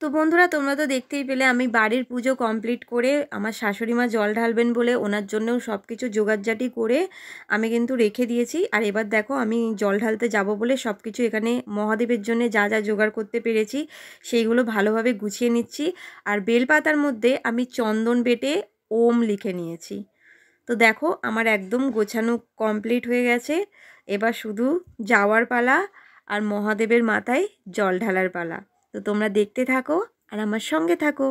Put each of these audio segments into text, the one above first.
তো বন্ধুরা তোমরা তো দেখতেই পেলে আমি বাড়ির পুজো কমপ্লিট করে আমার শাশুড়ি মা জল ঢালবেন বলে ওনার জন্যও সব কিছু জোগাড়জাটি করে আমি কিন্তু রেখে দিয়েছি। আর এবার দেখো আমি জল ঢালতে যাব বলে সব কিছু এখানে মহাদেবের জন্য যা যা জোগাড় করতে পেরেছি সেইগুলো ভালোভাবে গুছিয়ে নিচ্ছি। আর বেলপাতার মধ্যে আমি চন্দন বেটে ওম লিখে নিয়েছি। তো দেখো আমার একদম গোছানো কমপ্লিট হয়ে গেছে। এবার শুধু যাওয়ার পালা আর মহাদেবের মাথায় জল ঢালার পালা। তো তোমরা দেখতে থাকো আর আমার সঙ্গে থাকো।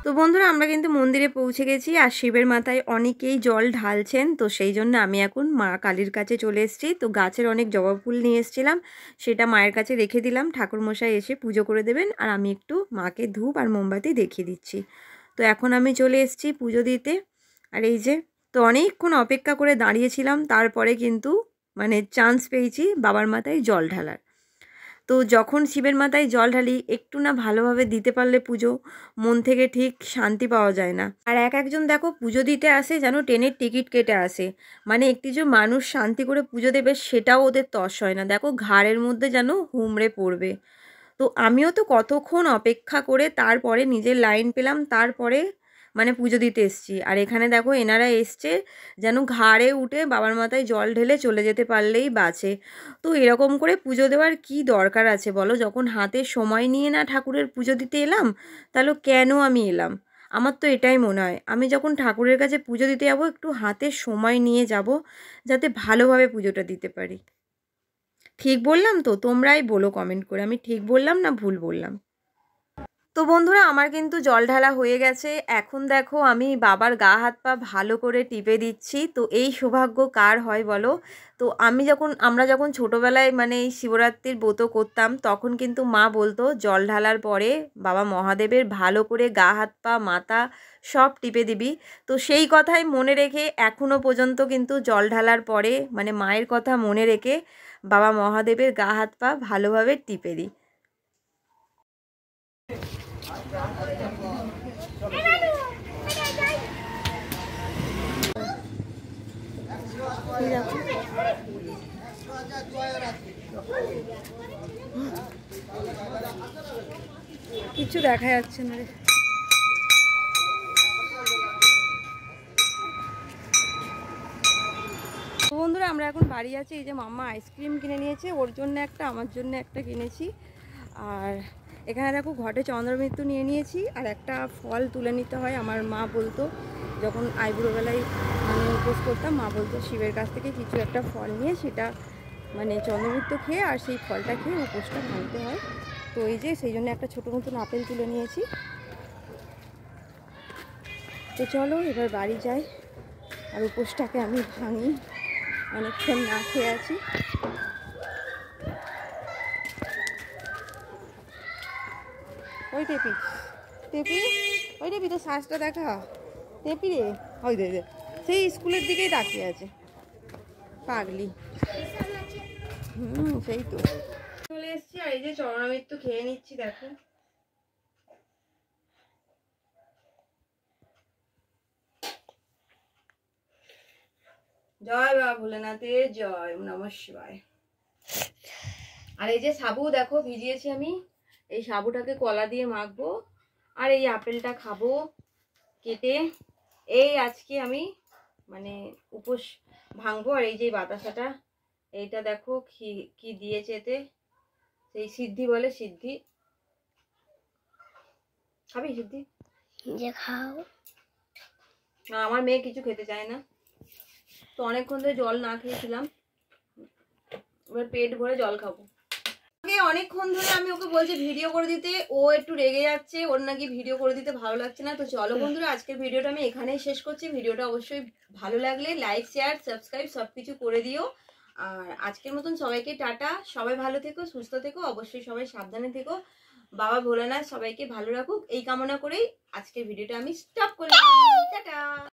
তো বন্ধুরা আমরা কিন্তু মন্দিরে পৌঁছে গেছি আর শিবের মাথায় অনেকেই জল ঢালছেন। তো সেই জন্য আমি এখন মা কালীর কাছে চলে এসেছি। তো গাছের অনেক জবা ফুল নিয়ে এসেছিলাম, সেটা মায়ের কাছে রেখে দিলাম। ঠাকুরমশাই এসে পুজো করে দেবেন আর আমি একটু মাকে ধূপ আর মোমবাতি দেখিয়ে দিচ্ছি। তো এখন আমি চলে এসেছি পুজো দিতে। আর এই যে তো অনেকক্ষণ অপেক্ষা করে দাঁড়িয়েছিলাম, তারপরে কিন্তু মানে চান্স পেয়েছি বাবার মাথায় জল ঢালার। তো যখন শিবের মাথায় জল ঢালি একটু না ভালোভাবে দিতে পারলে পুজো মন থেকে ঠিক শান্তি পাওয়া যায় না। আর একজন দেখো পুজো দিতে আসে যেন ট্রেনের টিকিট কেটে আসে, মানে একটি যে মানুষ শান্তি করে পুজো দেবে সেটাও ওদের তস হয় না। দেখো ঘাড়ের মধ্যে যেন হুমড়ে পড়বে। তো আমিও তো কতক্ষণ অপেক্ষা করে তারপরে নিজের লাইন পেলাম, তারপরে মানে পুজো দিতে এসছি। আর এখানে দেখো এনারা এসছে যেন ঘাড়ে উঠে বাবার মাথায় জল ঢেলে চলে যেতে পারলেই বাঁচে। তো এরকম করে পুজো দেওয়ার কি দরকার আছে বলো? যখন হাতে সময় নিয়ে না ঠাকুরের পুজো দিতে এলাম, তাহলে কেন আমি এলাম? আমার তো এটাই মনে হয় আমি যখন ঠাকুরের কাছে পুজো দিতে যাবো একটু হাতে সময় নিয়ে যাব, যাতে ভালোভাবে পুজোটা দিতে পারি। ঠিক বললাম তো? তোমরাই বলো কমেন্ট করে আমি ঠিক বললাম না ভুল বললাম। তো বন্ধুরা আমার কিন্তু জল ঢালা হয়ে গেছে। এখন দেখো আমি বাবার গা হাত পা ভালো করে টিপে দিচ্ছি। তো এই সৌভাগ্য কার হয় বলো? তো আমরা যখন ছোটোবেলায় মানে এই শিবরাত্রির ব্রত করতাম তখন কিন্তু মা বলতো জল ঢালার পরে বাবা মহাদেবের ভালো করে গা হাত পা মাথা সব টিপে দিবি। তো সেই কথাই মনে রেখে এখনও পর্যন্ত কিন্তু জল ঢালার পরে মানে মায়ের কথা মনে রেখে বাবা মহাদেবের গা হাত পা ভালোভাবে টিপে দিই। কিছু দেখা যাচ্ছে না রে। তো বন্ধুরা আমরা এখন বাড়ি আছি। এই যে মাম্মা আইসক্রিম কিনে নিয়েছে, ওর জন্য একটা আমার জন্য একটা কিনেছি। আর এখানে দেখো ঘটে চন্দ্রমৃত্যু নিয়ে নিয়েছি আর একটা ফল তুলে নিতে হয়। আমার মা বলতো যখন আইবুড়োবেলায় আমি উপোস করতাম, মা বলতো শিবের কাছ থেকে কিছু একটা ফল নিয়ে সেটা মানে চন্দ্রমৃত্যু খেয়ে আর সেই ফলটা খেয়ে উপোসটা ভাঙতে হয়। তো এই যে সেই জন্য একটা ছোটো মতন আপেল তুলে নিয়েছি। তো চলো এবার বাড়ি যাই আর উপোসটাকে আমি ভাঙি, অনেকক্ষণ না খেয়ে আছি। ওই টেপি টেপি ওই টেপি তো শ্বাসটা দেখা টেপি রে, ওই দে সেই স্কুলের দিকেই তাকিয়ে আছে পাগলি। সেই তো চলে এসছি আর এই যে চরণামৃত্যু খেয়ে নিচ্ছি। দেখো জয় বাবা ভোলেনাথের জয়, নমঃ শিবায়। আর এই যে সাবু দেখো ভিজিয়েছি আমি, এই সাবুটাকে কলা দিয়ে মাখবো আর এই আপেলটা খাবো কেটে। এই আজকে আমি মানে উপোস ভাঙবো। আর এই যে বাতাসাটা এইটা দেখো কি দিয়েছে এতে, সেই সিদ্ধি বলে, সিদ্ধি খাবি? সিদ্ধি যে খাও না, আমার মেয়ে কিছু খেতে চায় না। তো অনেকক্ষণ ধরে জল না খেয়েছিলাম, এবার পেট ভরে জল খাবো। অনেকক্ষণ ধরে আমি ওকে বলছি ভিডিও করে দিতে, ও একটু রেগে যাচ্ছে, ওর নাকি ভিডিও করে দিতে ভালো লাগছে না। তো চলো বন্ধুরা আজকের ভিডিওটা আমি এখানেই শেষ করছি। ভিডিওটা অবশ্যই ভালো লাগলে লাইক শেয়ার সাবস্ক্রাইব সবকিছু করে দিও। আর আজকের মতন সবাইকে টাটা। সবাই ভালো থেকো, সুস্থ থেকো, অবশ্যই সবাই সাবধানে থেকো। বাবা ভোলানাথ সবাইকে ভালো রাখুক এই কামনা করেই আজকের ভিডিওটা আমি স্টপ করলাম। টাটা।